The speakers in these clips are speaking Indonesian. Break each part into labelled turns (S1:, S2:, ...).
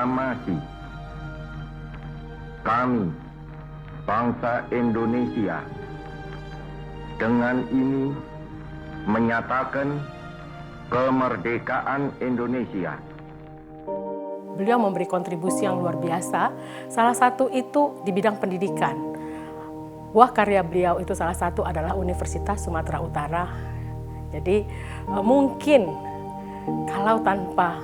S1: proklamasi. Kami, bangsa Indonesia, dengan ini menyatakan kemerdekaan Indonesia.
S2: Beliau memberi kontribusi yang luar biasa, salah satu itu di bidang pendidikan. Buah karya beliau itu salah satu adalah Universitas Sumatera Utara. Jadi mungkin kalau tanpa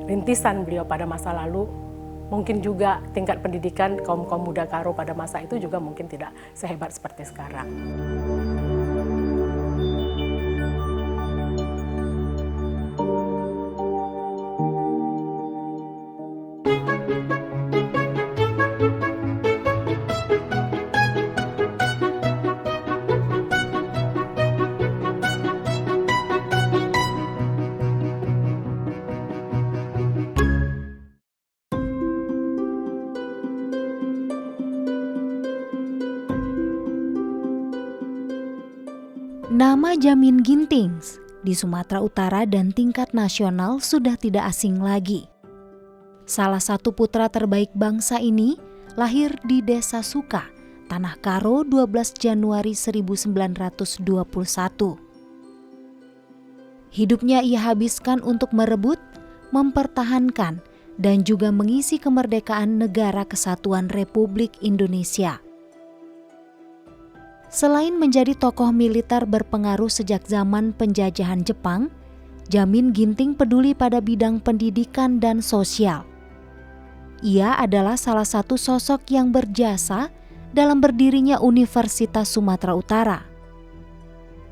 S2: rintisan beliau pada masa lalu, mungkin juga tingkat pendidikan kaum-kaum muda Karo pada masa itu juga mungkin tidak sehebat seperti sekarang.
S3: Nama Jamin Ginting di Sumatera Utara dan tingkat nasional sudah tidak asing lagi. Salah satu putra terbaik bangsa ini lahir di Desa Suka, Tanah Karo 12 Januari 1921. Hidupnya ia habiskan untuk merebut, mempertahankan, dan juga mengisi kemerdekaan Negara Kesatuan Republik Indonesia. Selain menjadi tokoh militer berpengaruh sejak zaman penjajahan Jepang, Jamin Ginting peduli pada bidang pendidikan dan sosial. Ia adalah salah satu sosok yang berjasa dalam berdirinya Universitas Sumatera Utara.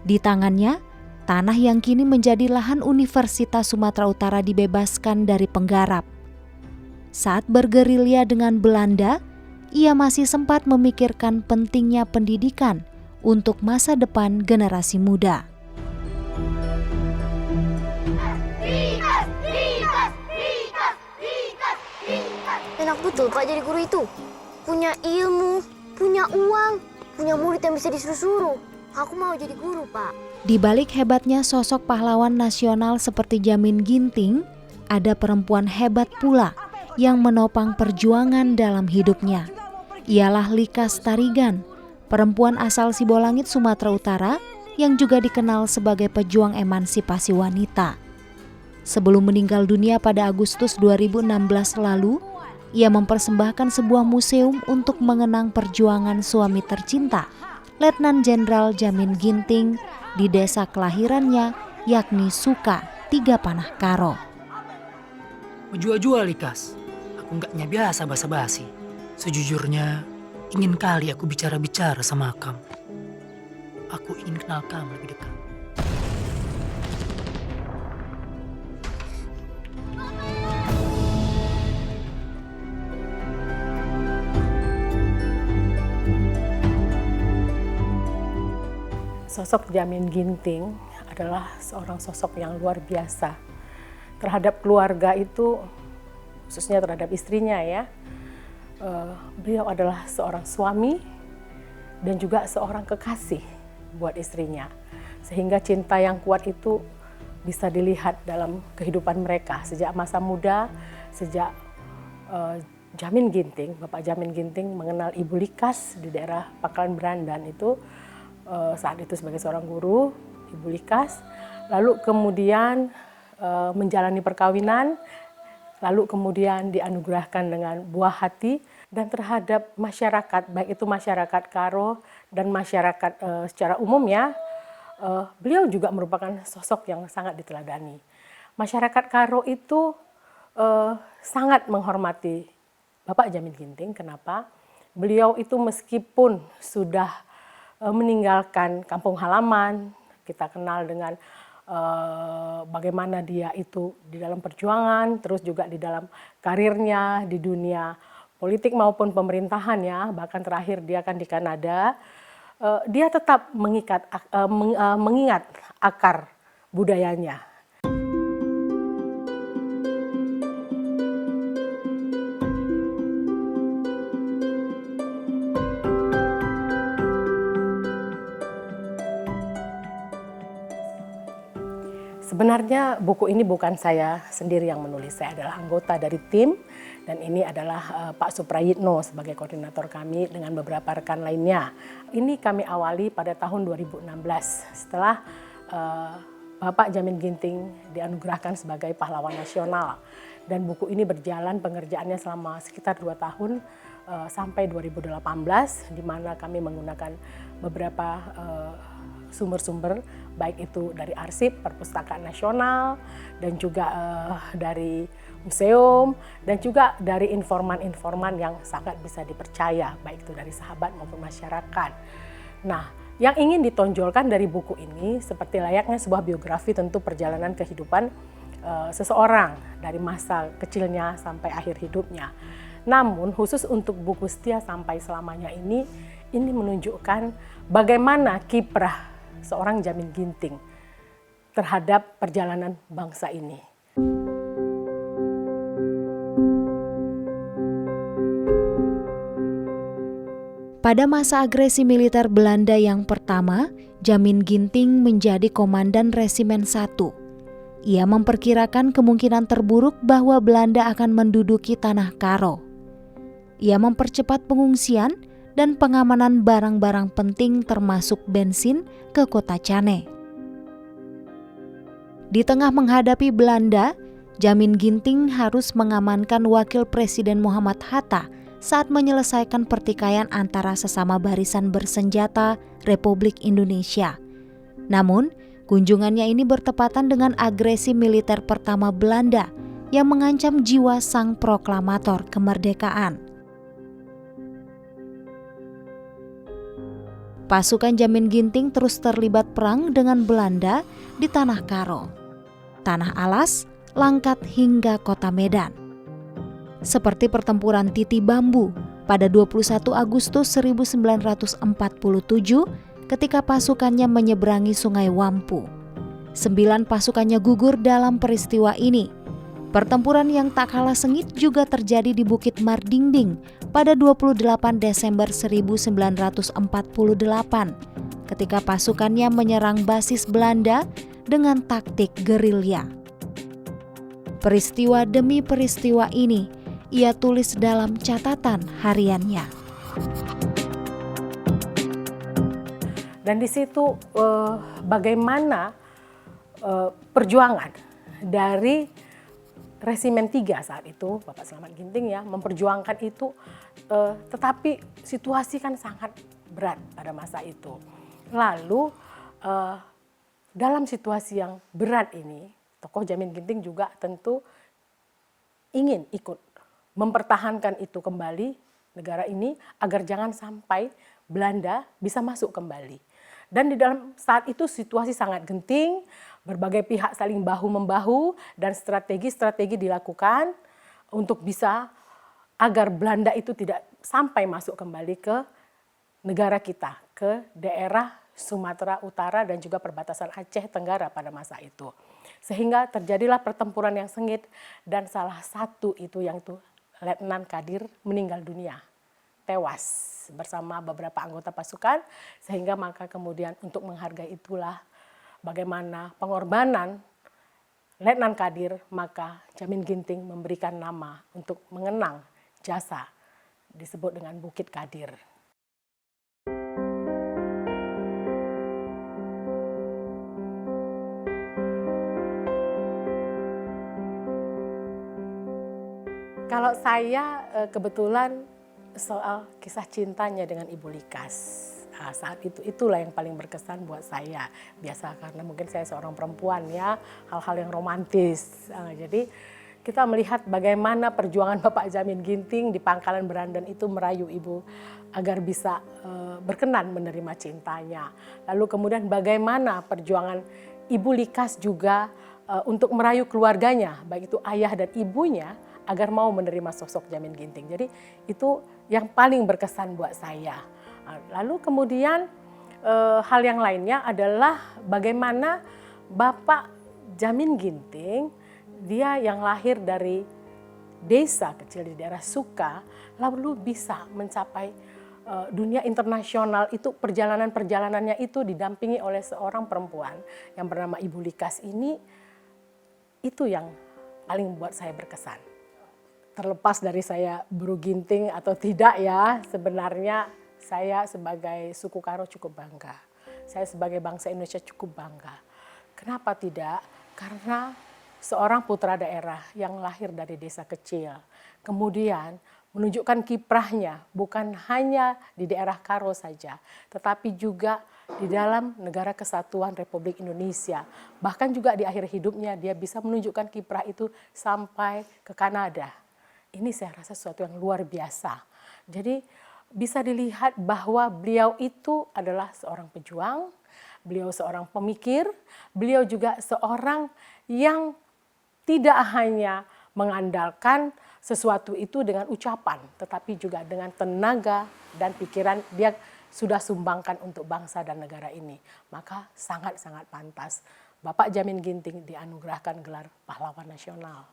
S3: Di tangannya, tanah yang kini menjadi lahan Universitas Sumatera Utara dibebaskan dari penggarap. Saat bergerilya dengan Belanda, ia masih sempat memikirkan pentingnya pendidikan untuk masa depan generasi muda.
S4: Enak betul Pak jadi guru itu. Punya ilmu, punya uang, punya murid yang bisa disuruh-suruh. Aku mau jadi guru, Pak.
S3: Di balik hebatnya sosok pahlawan nasional seperti Jamin Ginting, ada perempuan hebat pula yang menopang perjuangan dalam hidupnya. Ialah Likas Tarigan, perempuan asal Sibolangit, Sumatera Utara yang juga dikenal sebagai pejuang emansipasi wanita. Sebelum meninggal dunia pada Agustus 2016 lalu, ia mempersembahkan sebuah museum untuk mengenang perjuangan suami tercinta, Letnan Jenderal Jamin Ginting, di desa kelahirannya, yakni Suka, 3 Panah Karo.
S5: Jua-jua Likas, aku nggaknya biasa basa-basi. Sejujurnya, ingin kali aku bicara-bicara sama kamu. Aku ingin kenal kamu lebih dekat.
S2: Sosok Jamin Ginting adalah seorang sosok yang luar biasa. Terhadap keluarga itu, khususnya terhadap istrinya ya, beliau adalah seorang suami dan juga seorang kekasih buat istrinya. Sehingga cinta yang kuat itu bisa dilihat dalam kehidupan mereka sejak masa muda, sejak Jamin Ginting, Bapak Jamin Ginting mengenal Ibu Likas di daerah Pangkalan Berandan itu, saat itu sebagai seorang guru, Ibu Likas, lalu kemudian menjalani perkawinan, lalu kemudian dianugerahkan dengan buah hati, dan terhadap masyarakat, baik itu masyarakat Karo dan masyarakat secara umum ya, beliau juga merupakan sosok yang sangat diteladani. Masyarakat Karo itu sangat menghormati Bapak Jamin Ginting. Kenapa? Beliau itu meskipun sudah meninggalkan kampung halaman, kita kenal dengan bagaimana dia itu di dalam perjuangan, terus juga di dalam karirnya di dunia politik maupun pemerintahan ya, bahkan terakhir dia kan di Kanada, dia tetap mengingat akar budayanya. Sebenarnya buku ini bukan saya sendiri yang menulis, saya adalah anggota dari tim dan ini adalah Pak Suprayitno sebagai koordinator kami dengan beberapa rekan lainnya. Ini kami awali pada tahun 2016 setelah Bapak Jamin Ginting dianugerahkan sebagai pahlawan nasional dan buku ini berjalan pengerjaannya selama sekitar 2 tahun sampai 2018 di mana kami menggunakan beberapa sumber-sumber baik itu dari arsip Perpustakaan Nasional dan juga dari museum dan juga dari informan-informan yang sangat bisa dipercaya baik itu dari sahabat maupun masyarakat. Nah, yang ingin ditonjolkan dari buku ini seperti layaknya sebuah biografi tentu perjalanan kehidupan seseorang dari masa kecilnya sampai akhir hidupnya. Namun khusus untuk buku Setia Sampai Selamanya ini menunjukkan bagaimana kiprah seorang Jamin Ginting terhadap perjalanan bangsa ini.
S3: Pada masa agresi militer Belanda yang pertama, Jamin Ginting menjadi komandan Resimen 1. Ia memperkirakan kemungkinan terburuk bahwa Belanda akan menduduki Tanah Karo. Ia mempercepat pengungsian dan pengamanan barang-barang penting termasuk bensin ke kota Cane. Di tengah menghadapi Belanda, Jamin Ginting harus mengamankan Wakil Presiden Muhammad Hatta saat menyelesaikan pertikaian antara sesama barisan bersenjata Republik Indonesia. Namun, kunjungannya ini bertepatan dengan agresi militer pertama Belanda yang mengancam jiwa sang proklamator kemerdekaan. Pasukan Jamin Ginting terus terlibat perang dengan Belanda di Tanah Karo, Tanah Alas, Langkat hingga Kota Medan. Seperti pertempuran Titi Bambu pada 21 Agustus 1947 ketika pasukannya menyeberangi Sungai Wampu. 9 pasukannya gugur dalam peristiwa ini. Pertempuran yang tak kalah sengit juga terjadi di Bukit Mardingding pada 28 Desember 1948 ketika pasukannya menyerang basis Belanda dengan taktik gerilya. Peristiwa demi peristiwa ini ia tulis dalam catatan hariannya.
S2: Dan di situ bagaimana perjuangan dari Resimen 3 saat itu, Bapak Slamet Ginting ya, memperjuangkan itu, tetapi situasi kan sangat berat pada masa itu. Lalu dalam situasi yang berat ini, tokoh Jamin Ginting juga tentu ingin ikut mempertahankan itu kembali, negara ini, agar jangan sampai Belanda bisa masuk kembali. Dan di dalam saat itu situasi sangat genting, berbagai pihak saling bahu-membahu dan strategi-strategi dilakukan untuk bisa agar Belanda itu tidak sampai masuk kembali ke negara kita, ke daerah Sumatera Utara dan juga perbatasan Aceh Tenggara pada masa itu. Sehingga terjadilah pertempuran yang sengit dan salah satu itu yang itu Letnan Kadir meninggal dunia, tewas bersama beberapa anggota pasukan, sehingga maka kemudian untuk menghargai itulah bagaimana pengorbanan Letnan Kadir, maka Jamin Ginting memberikan nama untuk mengenang jasa disebut dengan Bukit Kadir. Kalau saya kebetulan soal kisah cintanya dengan Ibu Likas. Nah, saat itulah yang paling berkesan buat saya. Biasa karena mungkin saya seorang perempuan ya, hal-hal yang romantis. Jadi kita melihat bagaimana perjuangan Bapak Jamin Ginting di Pangkalan Berandan itu merayu Ibu agar bisa berkenan menerima cintanya. Lalu kemudian bagaimana perjuangan Ibu Likas juga untuk merayu keluarganya, baik itu ayah dan ibunya, agar mau menerima sosok Jamin Ginting. Jadi itu yang paling berkesan buat saya. Lalu kemudian hal yang lainnya adalah bagaimana Bapak Jamin Ginting, dia yang lahir dari desa kecil di daerah Suka, lalu bisa mencapai dunia internasional. Itu perjalanan-perjalanannya itu didampingi oleh seorang perempuan yang bernama Ibu Likas ini. itu yang paling membuat saya berkesan. Terlepas dari saya Buru Ginting atau tidak ya, sebenarnya saya sebagai suku Karo cukup bangga. Saya sebagai bangsa Indonesia cukup bangga. Kenapa tidak? Karena seorang putra daerah yang lahir dari desa kecil, kemudian menunjukkan kiprahnya bukan hanya di daerah Karo saja, tetapi juga di dalam Negara Kesatuan Republik Indonesia. Bahkan juga di akhir hidupnya dia bisa menunjukkan kiprah itu sampai ke Kanada. Ini saya rasa sesuatu yang luar biasa. Jadi bisa dilihat bahwa beliau itu adalah seorang pejuang, beliau seorang pemikir, beliau juga seorang yang tidak hanya mengandalkan sesuatu itu dengan ucapan, tetapi juga dengan tenaga dan pikiran dia sudah sumbangkan untuk bangsa dan negara ini. Maka sangat-sangat pantas Bapak Jamin Ginting dianugerahkan gelar pahlawan nasional.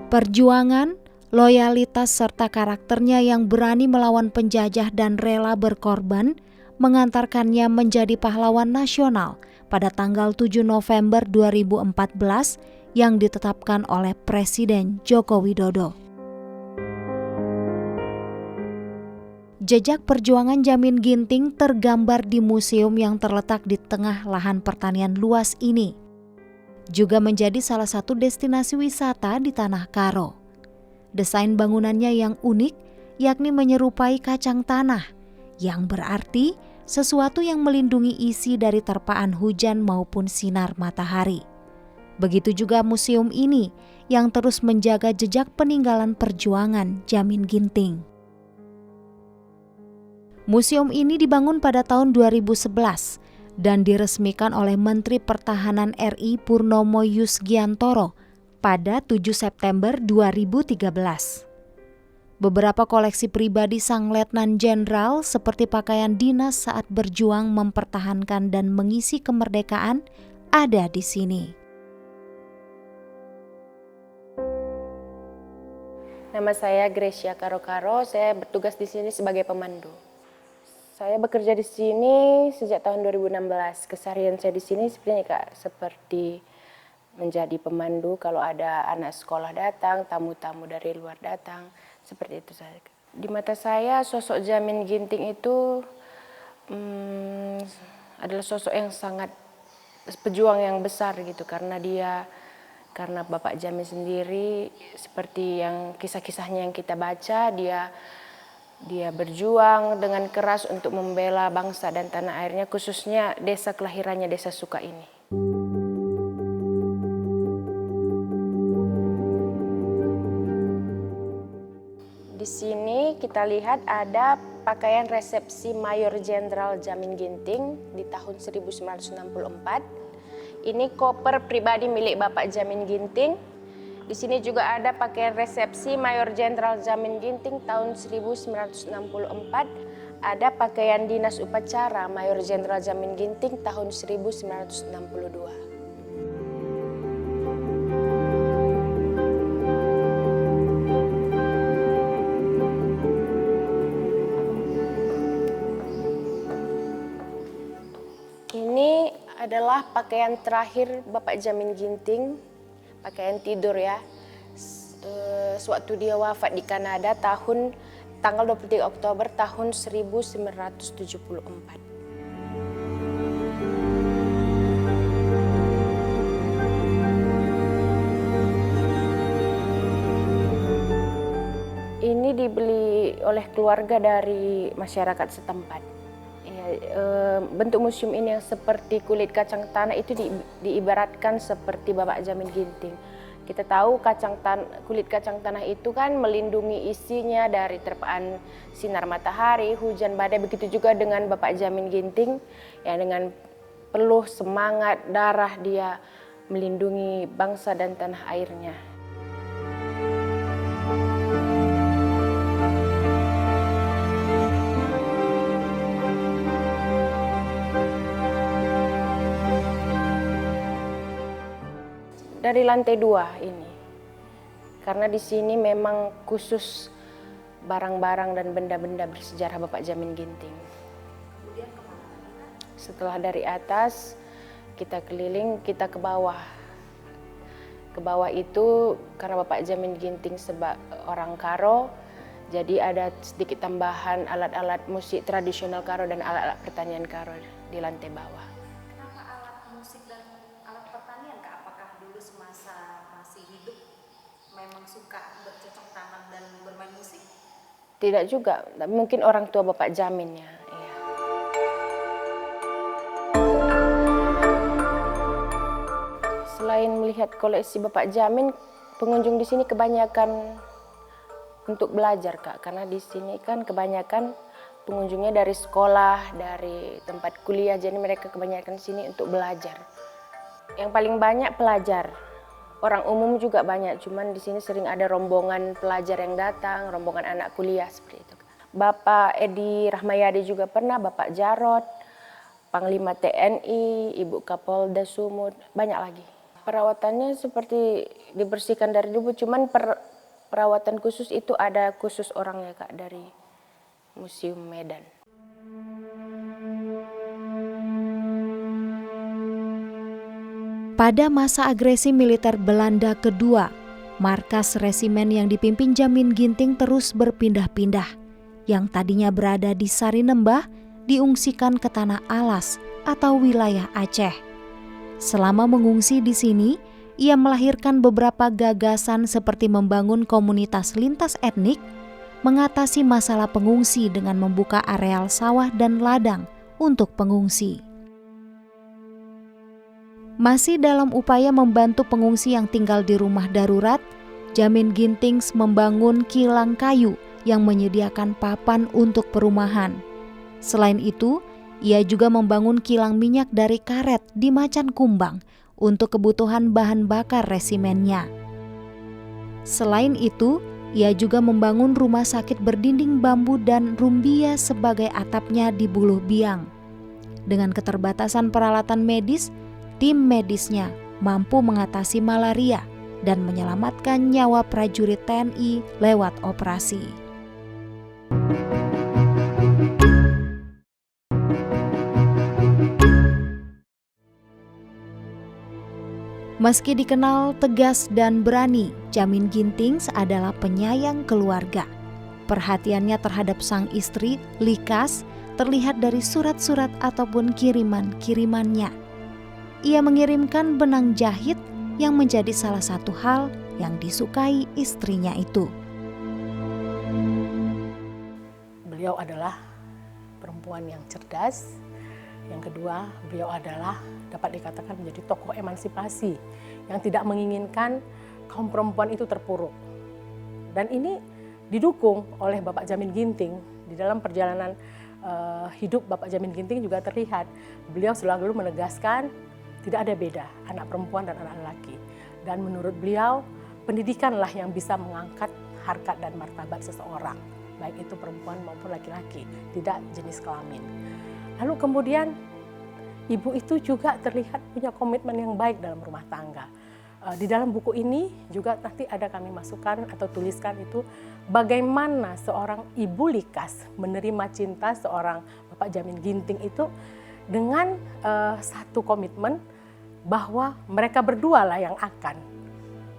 S3: Perjuangan, loyalitas serta karakternya yang berani melawan penjajah dan rela berkorban mengantarkannya menjadi pahlawan nasional pada tanggal 7 November 2014 yang ditetapkan oleh Presiden Joko Widodo. Jejak perjuangan Jamin Ginting tergambar di museum yang terletak di tengah lahan pertanian luas ini. Juga menjadi salah satu destinasi wisata di Tanah Karo. Desain bangunannya yang unik yakni menyerupai kacang tanah, yang berarti sesuatu yang melindungi isi dari terpaan hujan maupun sinar matahari. Begitu juga museum ini yang terus menjaga jejak peninggalan perjuangan Jamin Ginting. Museum ini dibangun pada tahun 2011 dan diresmikan oleh Menteri Pertahanan RI Purnomo Yusgiantoro pada 7 September 2013. Beberapa koleksi pribadi Sang Letnan Jenderal seperti pakaian dinas saat berjuang mempertahankan dan mengisi kemerdekaan ada di sini.
S6: Nama saya Gracia Karo-Karo, saya bertugas di sini sebagai pemandu. Saya bekerja di sini sejak tahun 2016. Keseharian saya di sini sebenarnya seperti menjadi pemandu kalau ada anak sekolah datang, tamu-tamu dari luar datang, seperti itu saja. Di mata saya sosok Jamin Ginting itu adalah sosok yang sangat pejuang yang besar gitu, karena Bapak Jamin sendiri seperti yang kisah-kisahnya yang kita baca, dia berjuang dengan keras untuk membela bangsa dan tanah airnya, khususnya desa kelahirannya, Desa Suka ini. Di sini kita lihat ada pakaian resepsi Mayor Jenderal Jamin Ginting di tahun 1964. Ini koper pribadi milik Bapak Jamin Ginting. Di sini juga ada pakaian resepsi Mayor Jenderal Jamin Ginting tahun 1964. Ada pakaian dinas upacara Mayor Jenderal Jamin Ginting tahun 1962. Ini adalah pakaian terakhir Bapak Jamin Ginting. Pakaian tidur ya, sewaktu dia wafat di Kanada tanggal 23 Oktober tahun 1974. Ini dibeli oleh keluarga dari masyarakat setempat. Bentuk museum ini yang seperti kulit kacang tanah itu diibaratkan seperti Bapak Jamin Ginting. Kita tahu kulit kacang tanah itu kan melindungi isinya dari terpaan sinar matahari, hujan badai. Begitu juga dengan Bapak Jamin Ginting, ya, dengan penuh semangat darah dia melindungi bangsa dan tanah airnya. Dari lantai 2 ini, karena di sini memang khusus barang-barang dan benda-benda bersejarah Bapak Jamin Ginting. Setelah dari atas, kita keliling, kita ke bawah. Ke bawah itu karena Bapak Jamin Ginting sebagai orang Karo, jadi ada sedikit tambahan alat-alat musik tradisional Karo dan alat-alat pertanian Karo di lantai bawah.
S3: Kenapa alat musik dan alat pertanian, Kak? Apakah dulu semasa masih hidup memang suka bercocok tanam dan bermain musik?
S6: Tidak juga, mungkin orang tua Bapak Jamin ya. Iya. Selain melihat koleksi Bapak Jamin, pengunjung di sini kebanyakan untuk belajar, Kak. Karena di sini kan kebanyakan pengunjungnya dari sekolah, dari tempat kuliah, jadi mereka kebanyakan sini untuk belajar. Yang paling banyak pelajar. Orang umum juga banyak, cuman di sini sering ada rombongan pelajar yang datang, rombongan anak kuliah seperti itu. Bapak Edi Rahmayadi juga pernah, Bapak Jarod, Panglima TNI, Ibu Kapolda Sumut, banyak lagi. Perawatannya seperti dibersihkan dari debu, cuman perawatan khusus itu ada khusus orangnya, Kak, dari Museum Medan.
S3: Pada masa agresi militer Belanda kedua, markas resimen yang dipimpin Jamin Ginting terus berpindah-pindah. Yang tadinya berada di Sarinembah diungsikan ke Tanah Alas atau wilayah Aceh. Selama mengungsi di sini, ia melahirkan beberapa gagasan seperti membangun komunitas lintas etnik, mengatasi masalah pengungsi dengan membuka areal sawah dan ladang untuk pengungsi. Masih dalam upaya membantu pengungsi yang tinggal di rumah darurat, Jamin Ginting membangun kilang kayu yang menyediakan papan untuk perumahan. Selain itu, ia juga membangun kilang minyak dari karet di Macan Kumbang untuk kebutuhan bahan bakar resimennya. Selain itu, ia juga membangun rumah sakit berdinding bambu dan rumbia sebagai atapnya di Buluh Biang. Dengan keterbatasan peralatan medis, tim medisnya mampu mengatasi malaria dan menyelamatkan nyawa prajurit TNI lewat operasi. Meski dikenal tegas dan berani, Jamin Ginting adalah penyayang keluarga. Perhatiannya terhadap sang istri, Likas, terlihat dari surat-surat ataupun kiriman-kirimannya. Ia mengirimkan benang jahit yang menjadi salah satu hal yang disukai istrinya itu.
S2: Beliau adalah perempuan yang cerdas. Yang kedua, beliau adalah dapat dikatakan menjadi tokoh emansipasi yang tidak menginginkan kaum perempuan itu terpuruk. Dan ini didukung oleh Bapak Jamin Ginting. Di dalam perjalanan hidup Bapak Jamin Ginting juga terlihat beliau selalu menegaskan tidak ada beda anak perempuan dan anak lelaki. Dan menurut beliau, pendidikanlah yang bisa mengangkat harkat dan martabat seseorang, baik itu perempuan maupun laki-laki, tidak jenis kelamin. Lalu kemudian ibu itu juga terlihat punya komitmen yang baik dalam rumah tangga. Di dalam buku ini juga nanti ada kami masukkan atau tuliskan itu bagaimana seorang ibu Likas menerima cinta seorang Bapak Jamin Ginting itu dengan satu komitmen bahwa mereka berdua lah yang akan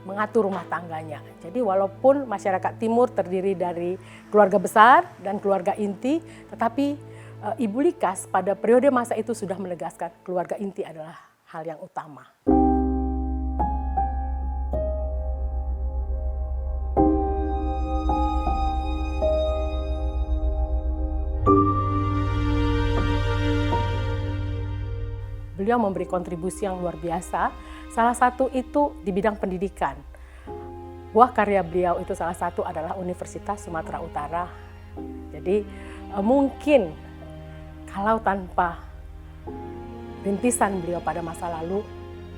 S2: mengatur rumah tangganya. Jadi walaupun masyarakat timur terdiri dari keluarga besar dan keluarga inti, tetapi Ibu Likas pada periode masa itu sudah menegaskan keluarga inti adalah hal yang utama. Beliau memberi kontribusi yang luar biasa, salah satu itu di bidang pendidikan. Buah karya beliau itu salah satu adalah Universitas Sumatera Utara. Jadi mungkin kalau tanpa rintisan beliau pada masa lalu,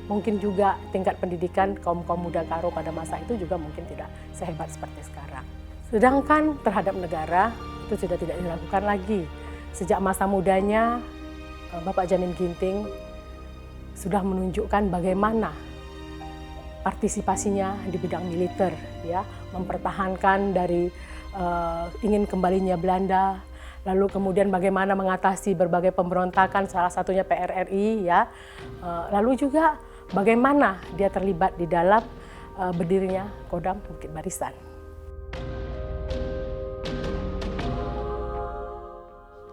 S2: mungkin juga tingkat pendidikan kaum-kaum muda Karo pada masa itu juga mungkin tidak sehebat seperti sekarang. Sedangkan terhadap negara itu sudah tidak dilakukan lagi. Sejak masa mudanya, Bapak Jamin Ginting sudah menunjukkan bagaimana partisipasinya di bidang militer, ya, mempertahankan dari ingin kembalinya Belanda, lalu kemudian bagaimana mengatasi berbagai pemberontakan, salah satunya PRRI ya, lalu juga bagaimana dia terlibat di dalam berdirinya Kodam Bukit Barisan.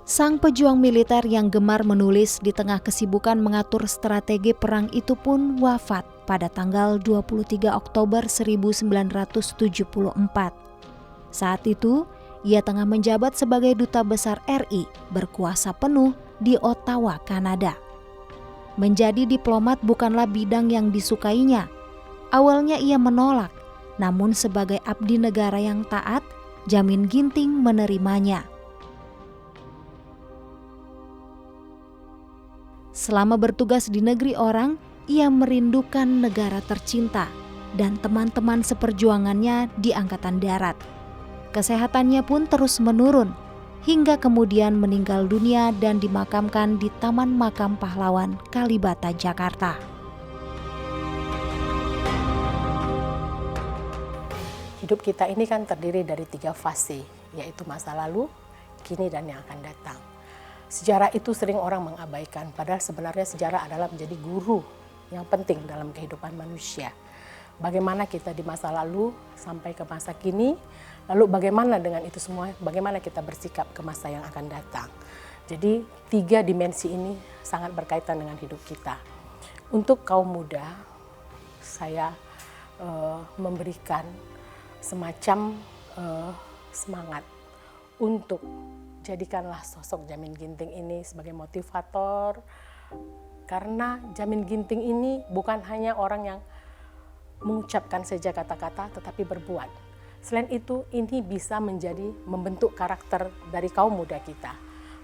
S3: Sang pejuang militer yang gemar menulis di tengah kesibukan mengatur strategi perang itu pun wafat pada tanggal 23 Oktober 1974. Saat itu, ia tengah menjabat sebagai Duta Besar RI berkuasa penuh di Ottawa, Kanada. Menjadi diplomat bukanlah bidang yang disukainya. Awalnya ia menolak, namun sebagai abdi negara yang taat, Jamin Ginting menerimanya. Selama bertugas di negeri orang, ia merindukan negara tercinta dan teman-teman seperjuangannya di Angkatan Darat. Kesehatannya pun terus menurun, hingga kemudian meninggal dunia dan dimakamkan di Taman Makam Pahlawan, Kalibata, Jakarta.
S2: Hidup kita ini kan terdiri dari 3 fase, yaitu masa lalu, kini, dan yang akan datang. Sejarah itu sering orang mengabaikan, padahal sebenarnya sejarah adalah menjadi guru yang penting dalam kehidupan manusia. Bagaimana kita di masa lalu sampai ke masa kini, lalu bagaimana dengan itu semua, bagaimana kita bersikap ke masa yang akan datang. Jadi 3 dimensi ini sangat berkaitan dengan hidup kita. Untuk kaum muda, saya memberikan semacam semangat untuk jadikanlah sosok Jamin Ginting ini sebagai motivator, karena Jamin Ginting ini bukan hanya orang yang mengucapkan saja kata-kata tetapi berbuat. Selain itu, ini bisa membentuk karakter dari kaum muda kita.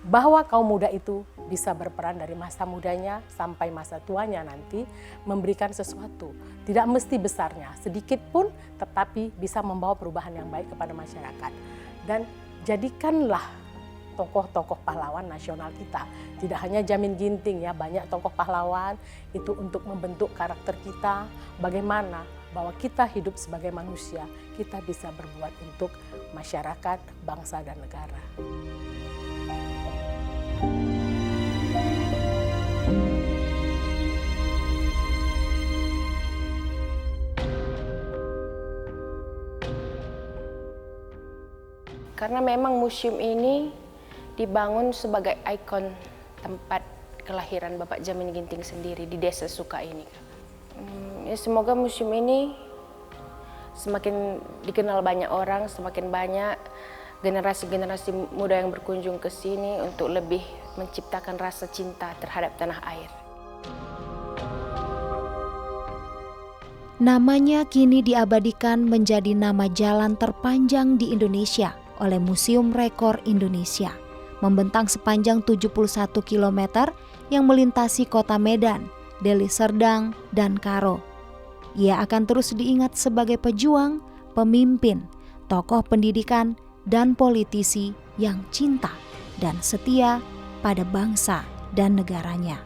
S2: Bahwa kaum muda itu bisa berperan dari masa mudanya sampai masa tuanya nanti memberikan sesuatu. Tidak mesti besarnya, sedikit pun tetapi bisa membawa perubahan yang baik kepada masyarakat. Dan jadikanlah tokoh-tokoh pahlawan nasional kita. Tidak hanya Jamin Ginting ya, banyak tokoh pahlawan itu untuk membentuk karakter kita. Bagaimana bahwa kita hidup sebagai manusia, kita bisa berbuat untuk masyarakat, bangsa, dan negara.
S6: Karena memang museum ini dibangun sebagai ikon tempat kelahiran Bapak Jamin Ginting sendiri di Desa Suka ini. Ya, semoga museum ini semakin dikenal banyak orang, semakin banyak generasi-generasi muda yang berkunjung ke sini untuk lebih menciptakan rasa cinta terhadap tanah air.
S3: Namanya kini diabadikan menjadi nama jalan terpanjang di Indonesia oleh Museum Rekor Indonesia, membentang sepanjang 71 km yang melintasi kota Medan, Deli Serdang, dan Karo. Ia akan terus diingat sebagai pejuang, pemimpin, tokoh pendidikan, dan politisi yang cinta dan setia pada bangsa dan negaranya.